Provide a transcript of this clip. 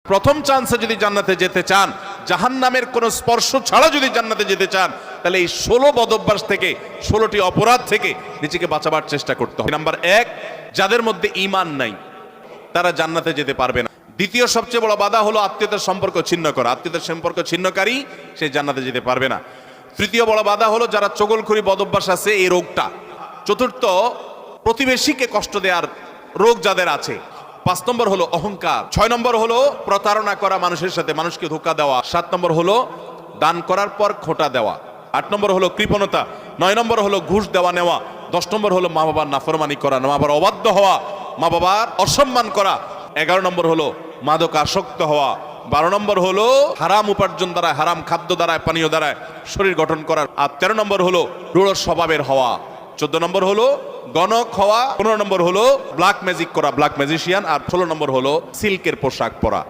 প্রথম চান্সে যদি জান্নাতে যেতে চান, জাহান্নামের কোন স্পর্শ ছাড়া যদি জান্নাতে যেতে চান, তাহলে এই 16 বদঅভ্যাস থেকে, 16টি অপরাধ থেকে নিজেকে বাঁচাবার চেষ্টা করতে হবে। নাম্বার 1, যাদের মধ্যে ঈমান নাই তারা জান্নাতে যেতে পারবে না। দ্বিতীয় সবচেয়ে বড় বাধা হলো আত্মীয়তার সম্পর্ক ছিন্ন করা। আত্মীয়তার সম্পর্ক ছিন্নকারী সে জান্নাতে যেতে পারবে না। তৃতীয় বড় বাধা হলো যারা চগলখড়ি বদঅভ্যাস আছে, এই রোগটা। চতুর্থ, প্রতিবেশীকে কষ্ট দেওয়ার রোগ যাদের আছে। 5 নম্বর হলো অহংকার। 6 নম্বর হলো প্রতারণা করা, মানুষের সাথে মানুষকে ধোঁকা দেওয়া। 7 নম্বর হলো দান করার পর খোঁটা দেওয়া। 8 নম্বর হলো কৃপণতা। 9 নম্বর হলো ঘুষ দেওয়া নেওয়া। 10 নম্বর হলো মা বাবার নাফরমানি করা, মা বাবার অবাধ্য হওয়া, মা বাবার অসম্মান করা। 11 নম্বর হলো মাদক আসক্ত হওয়া। 12 নম্বর হলো হারাম উপার্জন দ্বারা, হারাম খাদ্য দ্বারা, পানীয় দ্বারা শরীর গঠন করার। আর 13 নম্বর হলো রূঢ় স্বভাবের হওয়া। 14 নম্বর হলো গণক হওয়া। 15 নম্বর হলো ব্ল্যাক ম্যাজিক করা, ব্ল্যাক ম্যাজিশিয়ান। আর 16 নম্বর হলো সিল্কের পোশাক পরা।